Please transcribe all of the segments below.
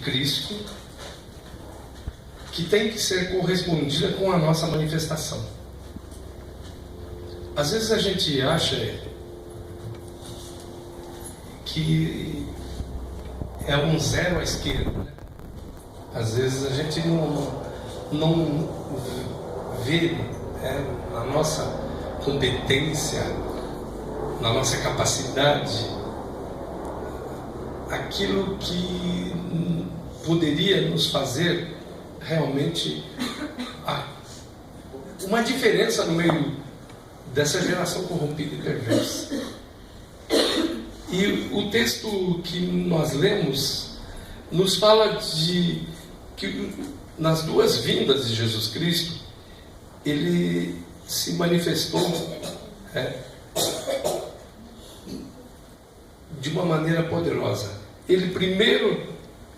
Cristo que tem que ser correspondida com a nossa manifestação. Às vezes a gente acha que é um zero à esquerda, né? Às vezes a gente não vê na nossa competência, na nossa capacidade, aquilo que poderia nos fazer realmente uma diferença no meio dessa geração corrompida e perversa. E o texto que nós lemos nos fala de que nas duas vindas de Jesus Cristo, ele se manifestou de uma maneira poderosa. Ele primeiro,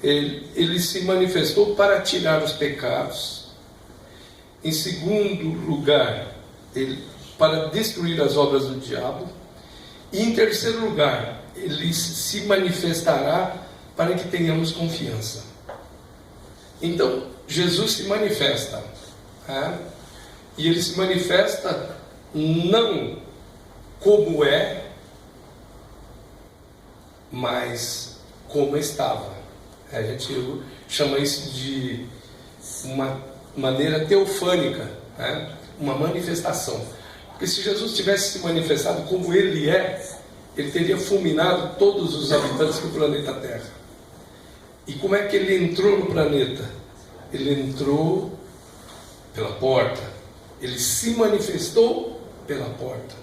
ele se manifestou para tirar os pecados. Em segundo lugar, para destruir as obras do diabo. E em terceiro lugar, ele se manifestará para que tenhamos confiança. Então, Jesus se manifesta. E ele se manifesta não como é, mas como estava. A gente chama isso de uma maneira teofânica, uma manifestação. Porque se Jesus tivesse se manifestado como ele é, ele teria fulminado todos os habitantes do planeta Terra. E como é que ele entrou no planeta? Ele entrou pela porta. Ele se manifestou pela porta.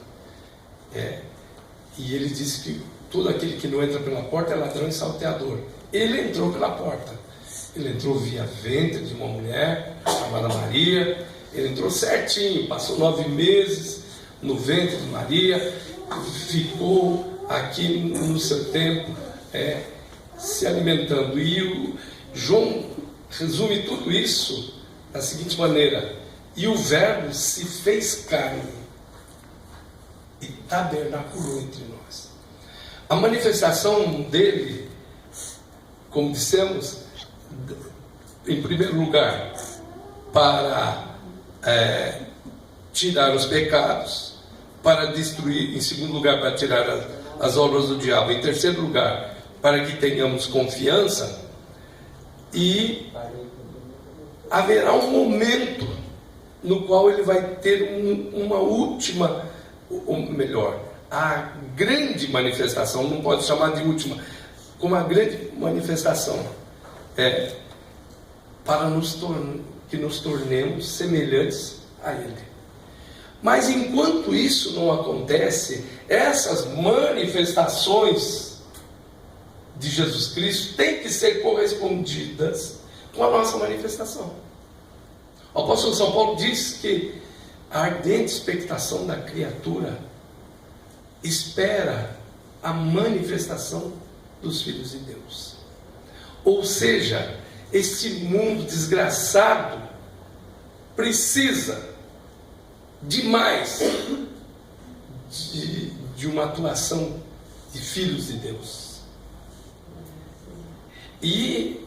E ele disse que todo aquele que não entra pela porta é ladrão e salteador. Ele entrou pela porta. Ele entrou via ventre de uma mulher chamada Maria. Ele entrou certinho, passou 9 meses no ventre de Maria, ficou aqui no seu tempo se alimentando. E o João resume tudo isso da seguinte maneira: e o Verbo se fez carne e tabernaculou entre nós. A manifestação dele, como dissemos, em primeiro lugar, para tirar os pecados, para destruir; em segundo lugar, para tirar as obras do diabo; em terceiro lugar, para que tenhamos confiança. E haverá um momento no qual ele vai ter uma última, ou melhor, a grande manifestação, não pode chamar de última, como a grande manifestação, para que nos tornemos semelhantes a ele. Mas enquanto isso não acontece, essas manifestações de Jesus Cristo têm que ser correspondidas com a nossa manifestação. O apóstolo São Paulo diz que a ardente expectação da criatura espera a manifestação dos filhos de Deus. Ou seja, este mundo desgraçado precisa demais de uma atuação de filhos de Deus. E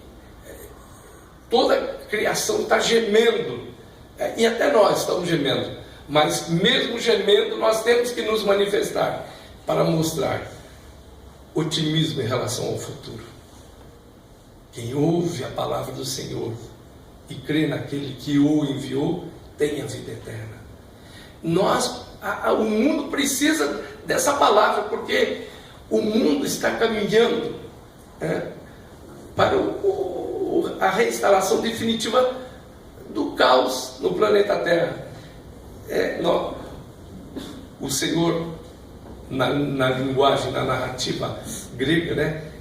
toda a criação está gemendo, e até nós estamos gemendo, mas mesmo gemendo nós temos que nos manifestar para mostrar otimismo em relação ao futuro. Quem ouve a palavra do Senhor e crê naquele que o enviou tem a vida eterna. O mundo precisa dessa palavra, porque o mundo está caminhando para a reinstalação definitiva do caos no planeta Terra. O Senhor, na linguagem, na narrativa grega,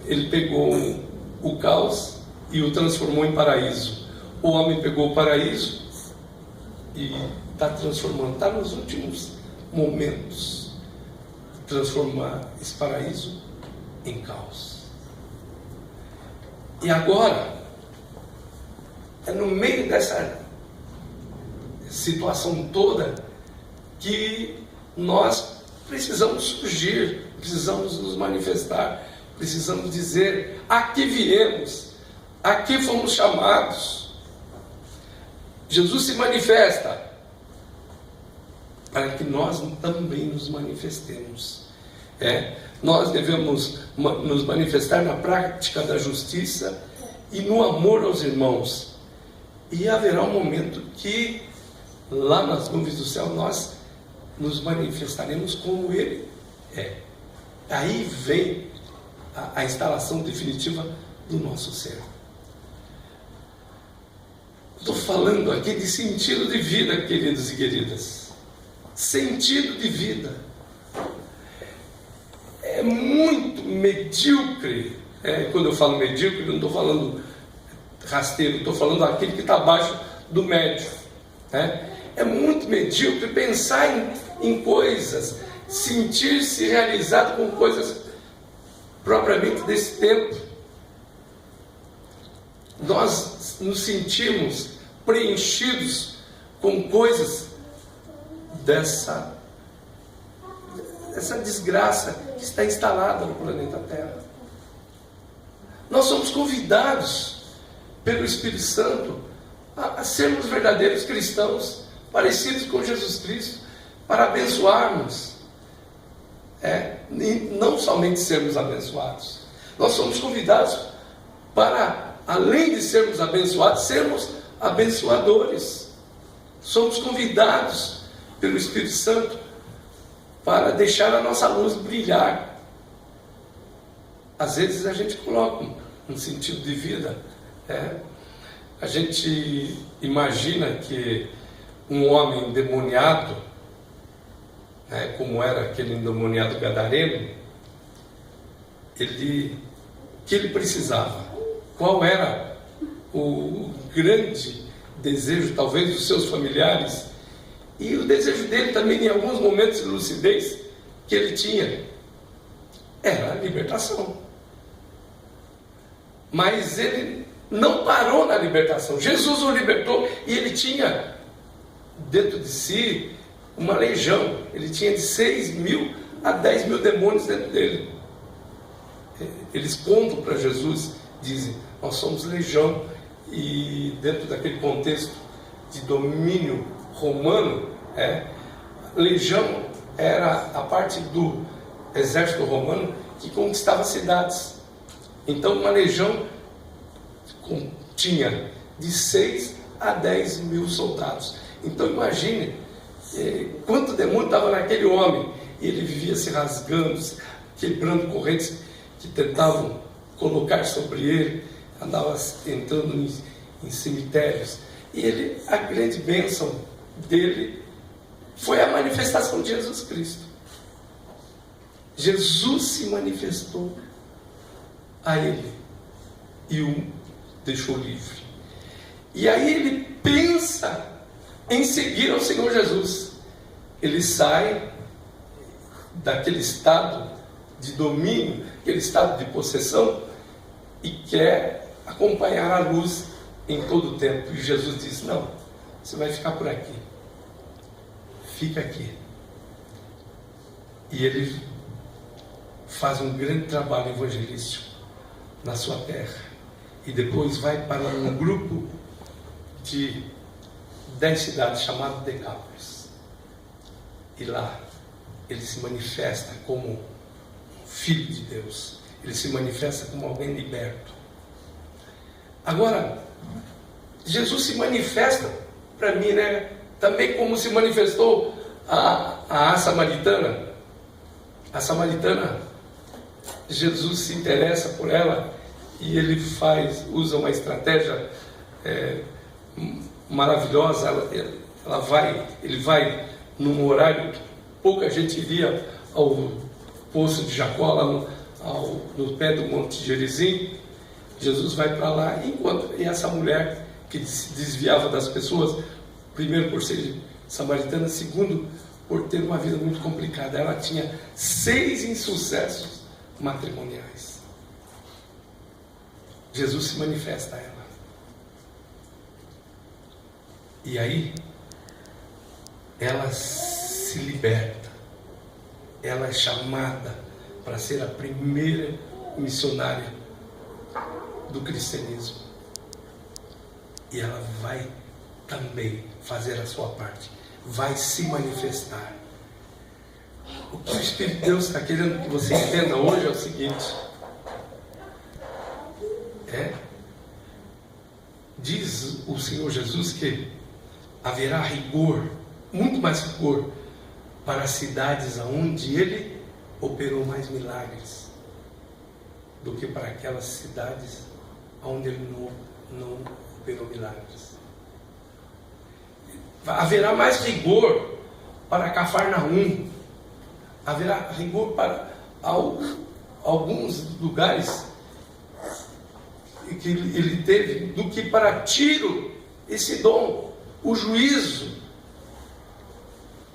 ele pegou o caos e o transformou em paraíso. O homem pegou o paraíso e está transformando, está nos últimos momentos de transformar esse paraíso em caos. E agora, no meio dessa situação toda, que nós precisamos surgir, precisamos nos manifestar precisamos dizer: aqui viemos, aqui fomos chamados. Jesus se manifesta para que nós também nos manifestemos. Nós devemos nos manifestar na prática da justiça e no amor aos irmãos. E haverá um momento que, lá nas nuvens do céu, nós nos manifestaremos como Ele é. Aí vem a instalação definitiva do nosso ser. Estou falando aqui de sentido de vida, queridos e queridas. Sentido de vida. É muito medíocre. Quando eu falo medíocre, não estou falando rasteiro, estou falando aquele que está abaixo do médio. É muito medíocre pensar em coisas, sentir-se realizado com coisas propriamente desse tempo. Nós nos sentimos preenchidos com coisas dessa desgraça que está instalada no planeta Terra. Nós somos convidados pelo Espírito Santo a sermos verdadeiros cristãos, parecidos com Jesus Cristo, para abençoarmos. E não somente sermos abençoados, nós somos convidados para, além de sermos abençoados, sermos abençoadores. Somos convidados pelo Espírito Santo para deixar a nossa luz brilhar. Às vezes a gente coloca um sentido de vida. A gente imagina que um homem endemoniado, como era aquele endemoniado gadareno, o que ele precisava? Qual era o grande desejo, talvez, dos seus familiares? E o desejo dele também, em alguns momentos de lucidez que ele tinha, era a libertação. Mas ele não parou na libertação. Jesus o libertou e ele tinha dentro de si uma legião. Ele tinha de 6.000 a 10.000 demônios dentro dele. Eles contam para Jesus, dizem: nós somos legião. E dentro daquele contexto de domínio romano, legião era a parte do exército romano que conquistava cidades. Então uma legião tinha de 6 a 10.000 soldados. Então imagine quanto demônio estava naquele homem. E ele vivia se rasgando, quebrando correntes que tentavam colocar sobre ele, andava entrando em cemitérios. E a grande bênção dele foi a manifestação de Jesus Cristo. Jesus se manifestou a ele e o deixou livre. E aí ele pensa em seguir ao Senhor Jesus. Ele sai daquele estado de domínio, aquele estado de possessão, e quer acompanhar a luz em todo o tempo. E Jesus diz: não, você vai ficar por aqui, fica aqui. E ele faz um grande trabalho evangelístico na sua terra, e depois vai para um grupo de 10 cidades chamado Decápolis, e lá ele se manifesta como filho de Deus, ele se manifesta como alguém liberto. Agora, Jesus se manifesta para mim, também como se manifestou a samaritana. A samaritana, Jesus se interessa por ela e ele usa uma estratégia maravilhosa. Ele vai num horário que pouca gente iria ao poço de Jacó, lá no pé do Monte Gerizim. Jesus vai para lá e essa mulher que se desviava das pessoas, primeiro por ser samaritana, segundo por ter uma vida muito complicada. Ela tinha 6 insucessos matrimoniais. Jesus se manifesta a ela. E aí, ela se liberta. Ela é chamada para ser a primeira missionária do cristianismo. E ela vai também fazer a sua parte, vai se manifestar. O que o Espírito de Deus está querendo que você entenda hoje é o seguinte: diz o Senhor Jesus que haverá rigor, muito mais rigor, para as cidades onde Ele operou mais milagres do que para aquelas cidades onde Ele não operou milagres. Haverá mais rigor para Cafarnaum, haverá rigor para alguns lugares que ele teve, do que para Tiro e Sidom. O juízo,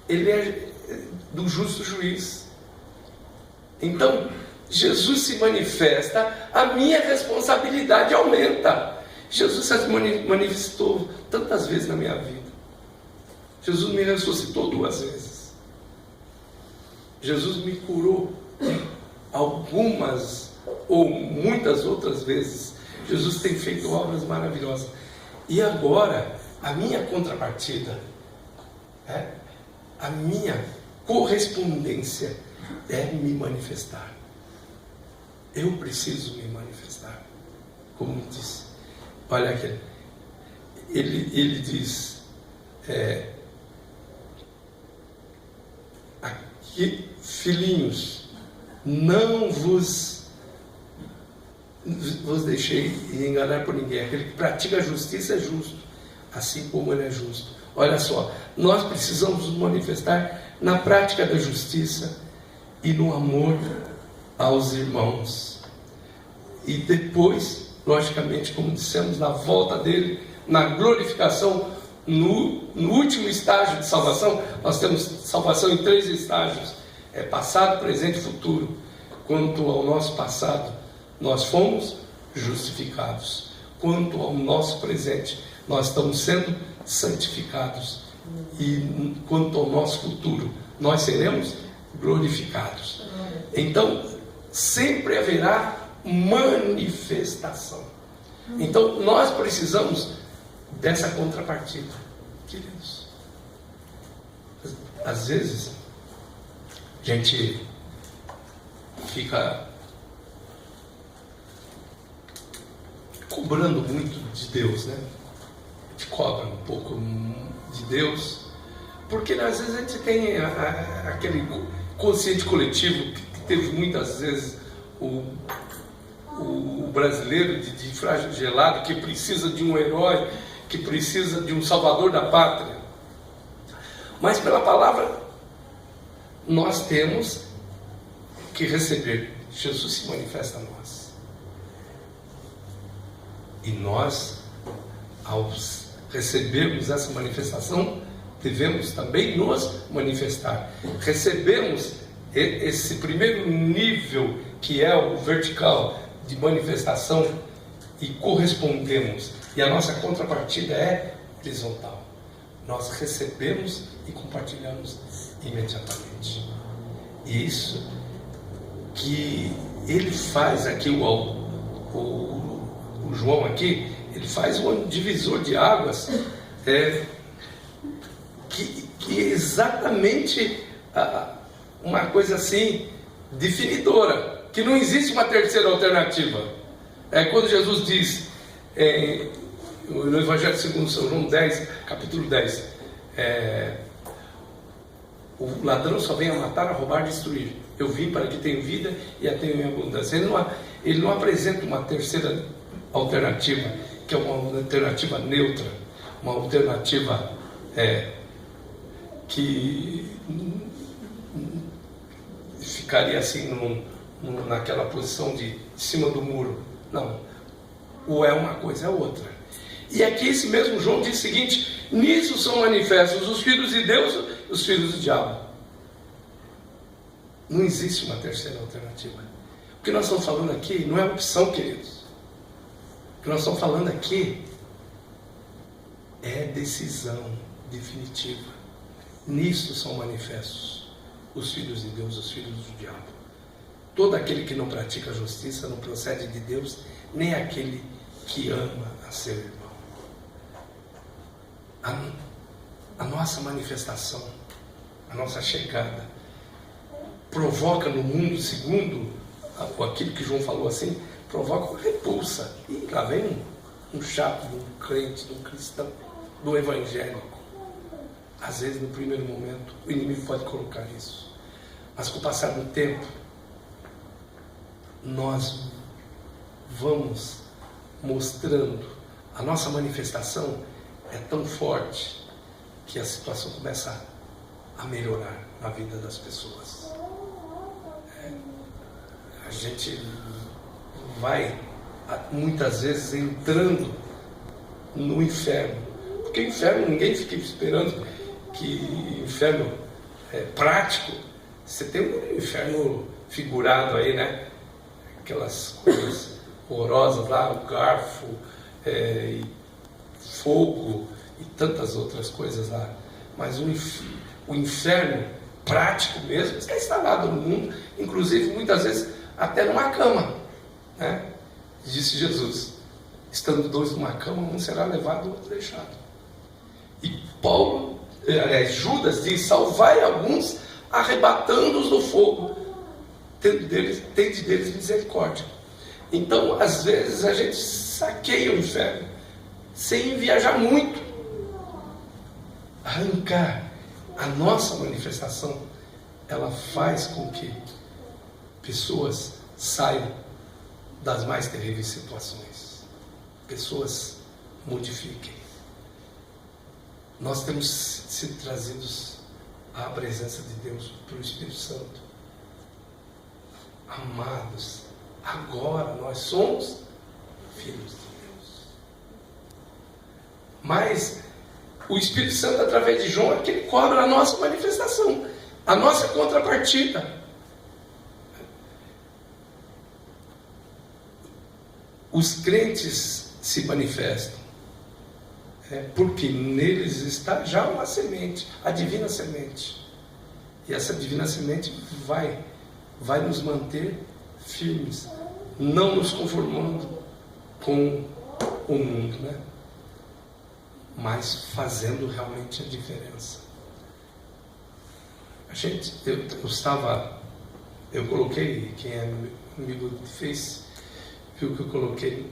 ele é do justo juiz. Então, Jesus se manifesta, a minha responsabilidade aumenta. Jesus se manifestou tantas vezes na minha vida. Jesus me ressuscitou 2 vezes. Jesus me curou algumas ou muitas outras vezes. Jesus tem feito obras maravilhosas. E agora, a minha contrapartida, a minha correspondência é me manifestar. Eu preciso me manifestar. Como disse, olha aqui, ele diz, aqui, filhinhos, não vos deixei enganar por ninguém. Aquele que pratica a justiça é justo, assim como ele é justo. Olha só, nós precisamos nos manifestar na prática da justiça e no amor aos irmãos. E depois, logicamente, como dissemos, na volta dele, na glorificação, no último estágio de salvação. Nós temos salvação em 3 estágios: passado, presente e futuro. Quanto ao nosso passado, nós fomos justificados. Quanto ao nosso presente, nós estamos sendo santificados. E quanto ao nosso futuro, nós seremos glorificados. Então, sempre haverá manifestação. Então, nós precisamos dessa contrapartida, queridos. Às vezes, a gente fica cobrando muito de Deus, né? A gente cobra um pouco de Deus, porque às vezes a gente tem aquele consciente coletivo que teve muitas vezes o brasileiro de flagelado, que precisa de um herói, que precisa de um salvador da pátria. Mas pela palavra nós temos que receber. Jesus se manifesta a nós. E nós, ao recebermos essa manifestação, devemos também nos manifestar. Recebemos esse primeiro nível, que é o vertical de manifestação, e correspondemos. E a nossa contrapartida é horizontal. Nós recebemos e compartilhamos imediatamente. E isso que ele faz aqui, o João aqui, ele faz um divisor de águas, que é exatamente uma coisa assim, definidora, que não existe uma terceira alternativa. Quando Jesus diz, no Evangelho segundo São João 10, capítulo 10, o ladrão só vem a matar, a roubar, a destruir. Eu vim para que tenham vida e a tenham em abundância. Ele não apresenta uma terceira alternativa, que é uma alternativa neutra, uma alternativa que ficaria assim naquela posição de cima do muro. Não, ou é uma coisa, é outra. E aqui esse mesmo João diz o seguinte: nisso são manifestos os filhos de Deus e os filhos do diabo. Não existe uma terceira alternativa. O que nós estamos falando aqui não é opção, queridos. O que nós estamos falando aqui é decisão definitiva. Nisso são manifestos os filhos de Deus e os filhos do diabo. Todo aquele que não pratica a justiça não procede de Deus, nem aquele que ama a seu irmão. A nossa manifestação, a nossa chegada, provoca no mundo, segundo aquilo que João falou assim, provoca uma repulsa. E lá vem um chato, de um crente, de um cristão, do evangélico. Às vezes, no primeiro momento, o inimigo pode colocar isso. Mas com o passar do tempo, nós vamos mostrando, a nossa manifestação é tão forte que a situação começa a melhorar na vida das pessoas. A gente vai muitas vezes entrando no inferno, porque o inferno, ninguém fica esperando que inferno prático. Você tem um inferno figurado aí, né? Aquelas coisas horrorosas lá, o garfo, e fogo e tantas outras coisas lá. Mas o inferno prático mesmo está instalado no mundo, inclusive muitas vezes até numa cama, né? Disse Jesus: estando dois numa cama, um será levado e o outro deixado. E Judas diz: salvai alguns, arrebatando-os do fogo, tende deles misericórdia. Então, às vezes, a gente saqueia o inferno sem viajar muito. Arrancar a nossa manifestação, ela faz com que pessoas saiam das mais terríveis situações, pessoas modifiquem. Nós temos sido trazidos à presença de Deus pelo Espírito Santo. Amados, agora nós somos filhos de Deus. Mas o Espírito Santo, através de João, é que ele cobra a nossa manifestação, a nossa contrapartida. Os crentes se manifestam porque neles está já uma semente, a divina semente. E essa divina semente vai nos manter firmes, não nos conformando com o mundo, né? Mas fazendo realmente a diferença. Eu coloquei, quem é amigo do Face, viu que eu coloquei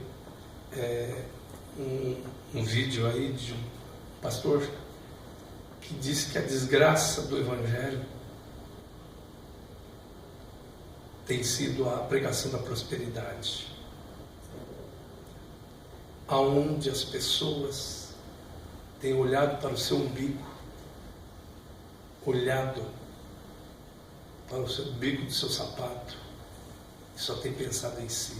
um vídeo aí de um pastor que disse que a desgraça do Evangelho tem sido a pregação da prosperidade, aonde as pessoas têm olhado para o seu umbigo, olhado para o seu umbigo do seu sapato, e só tem pensado em si.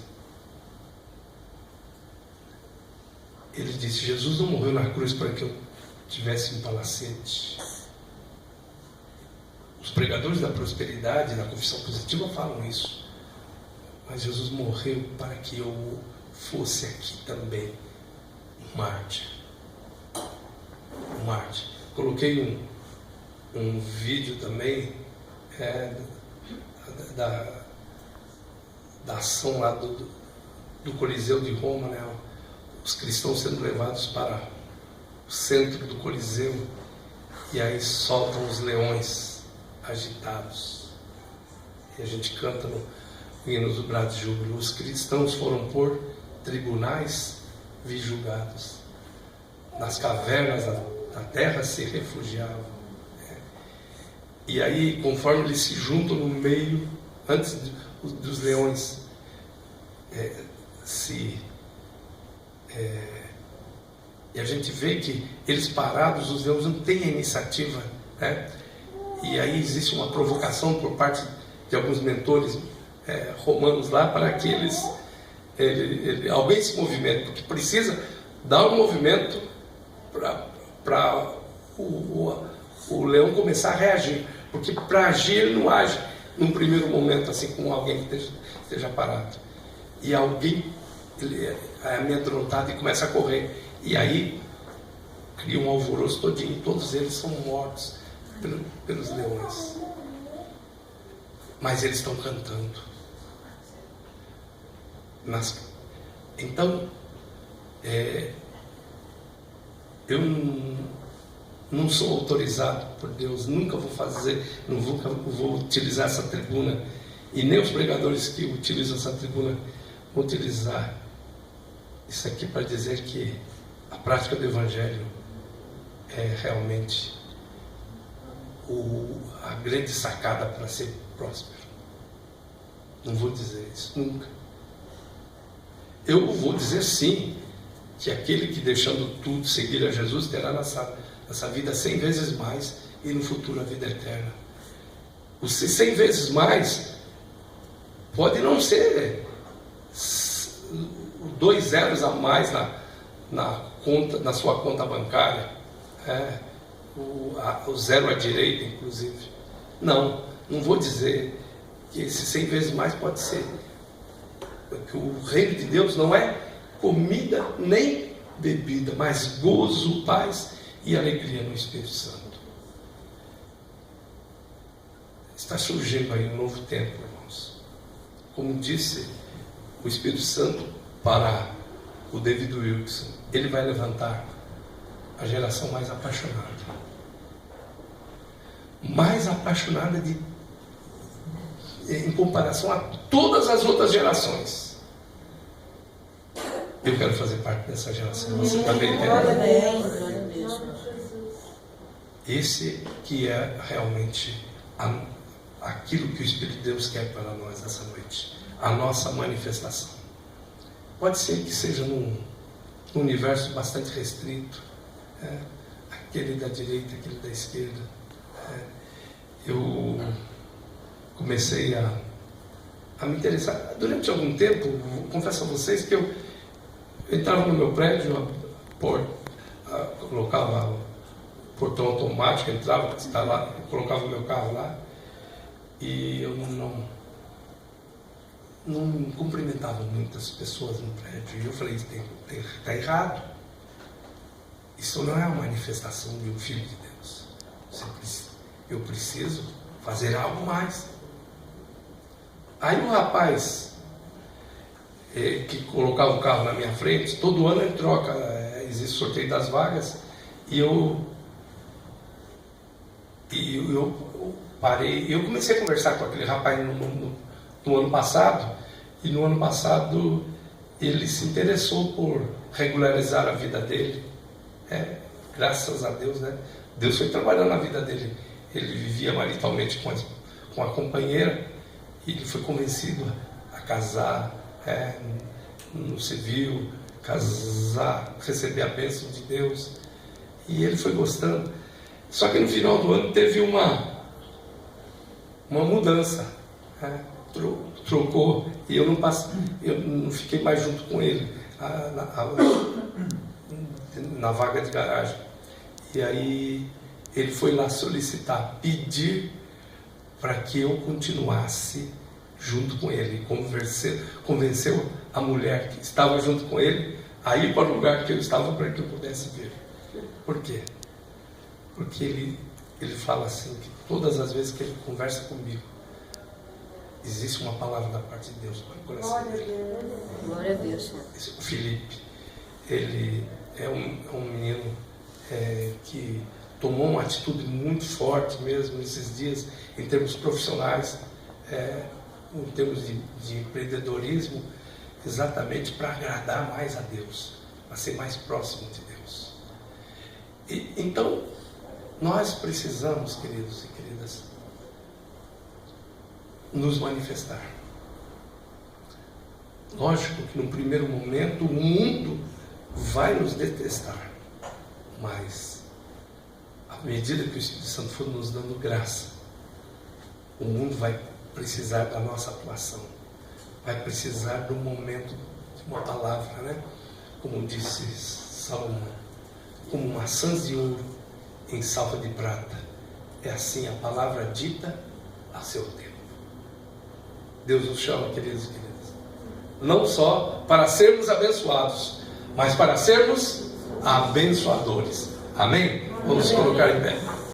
Ele disse: Jesus não morreu na cruz para que eu tivesse um palacete. Os pregadores da prosperidade, da confissão positiva falam isso. Mas Jesus morreu para que eu fosse aqui também um mártir. Um mártir. Coloquei um vídeo também da ação lá do Coliseu de Roma, né? Os cristãos sendo levados para o centro do Coliseu, e aí soltam os leões agitados, e a gente canta no hino do Brado de Júbilo: os cristãos foram por tribunais vi julgados, nas cavernas da terra se refugiavam. E aí, conforme eles se juntam no meio, antes dos leões e a gente vê que eles parados, os leões não têm a iniciativa, né? E aí existe uma provocação por parte de alguns mentores romanos lá, para que alguém se movimente, porque precisa dar um movimento para o leão começar a reagir, porque para agir ele não age num primeiro momento assim com alguém que esteja parado, e alguém ele é amedrontado e começa a correr, e aí cria um alvoroço todinho, todos eles são mortos pelos leões, mas eles estão cantando, Então, eu não sou autorizado por Deus, nunca vou fazer, nunca vou utilizar essa tribuna, e nem os pregadores que utilizam essa tribuna vão utilizar isso aqui para dizer que a prática do Evangelho é realmente a grande sacada para ser próspero. Não vou dizer isso, nunca. Eu vou dizer sim, que aquele que deixando tudo seguir a Jesus terá nessa vida 100 vezes mais e no futuro a vida eterna. O 100 vezes mais pode não ser 2 zeros a mais na sua conta bancária, o zero à direita, inclusive. Não vou dizer que esse 100 vezes mais pode ser, porque o reino de Deus não é comida nem bebida, mas gozo, paz e alegria no Espírito Santo. Está surgindo aí um novo tempo, irmãos. Como disse o Espírito Santo para o David Wilkerson, ele vai levantar a geração mais apaixonada em comparação a todas as outras gerações. Eu quero fazer parte dessa geração. Você também quer? Esse que é realmente aquilo que o Espírito de Deus quer para nós essa noite. A nossa manifestação. Pode ser que seja num universo bastante restrito. Aquele da direita, aquele da esquerda. Eu comecei a me interessar. Durante algum tempo, confesso a vocês que eu entrava no meu prédio, colocava o portão automático, entrava, colocava o meu carro lá, e eu não cumprimentava muitas pessoas no prédio. E eu falei, está errado. Isso não é uma manifestação de um filho de Deus. Eu preciso fazer algo mais. Aí o rapaz que colocava o carro na minha frente, todo ano ele troca, existe sorteio das vagas, e eu parei, eu comecei a conversar com aquele rapaz no ano passado, e no ano passado ele se interessou por regularizar a vida dele. Graças a Deus, né? Deus foi trabalhando na vida dele. Ele vivia maritalmente com a companheira, e ele foi convencido a casar no civil, casar, receber a bênção de Deus, e ele foi gostando. Só que no final do ano teve uma mudança, trocou, e eu não fiquei mais junto com ele na vaga de garagem. E aí ele foi lá solicitar, pedir para que eu continuasse junto com ele. Convenceu a mulher que estava junto com ele a ir para o lugar que eu estava, para que eu pudesse ver. Por quê? Porque ele fala assim, que todas as vezes que ele conversa comigo, existe uma palavra da parte de Deus para o coração dele. Glória a Deus. O Felipe, ele é um menino que tomou uma atitude muito forte mesmo nesses dias, em termos profissionais, em termos de empreendedorismo, exatamente para agradar mais a Deus, para ser mais próximo de Deus. Então, nós precisamos, queridos e queridas, nos manifestar. Lógico que no primeiro momento o mundo vai nos detestar, mas à medida que o Espírito Santo for nos dando graça, o mundo vai precisar da nossa atuação, vai precisar do momento de uma palavra, né? Como disse Salomão, como maçãs de ouro em salva de prata, é assim a palavra dita a seu tempo. Deus nos chama, queridos e queridas, não só para sermos abençoados, mas para sermos abençoadores. Amém? Vamos colocar em pé.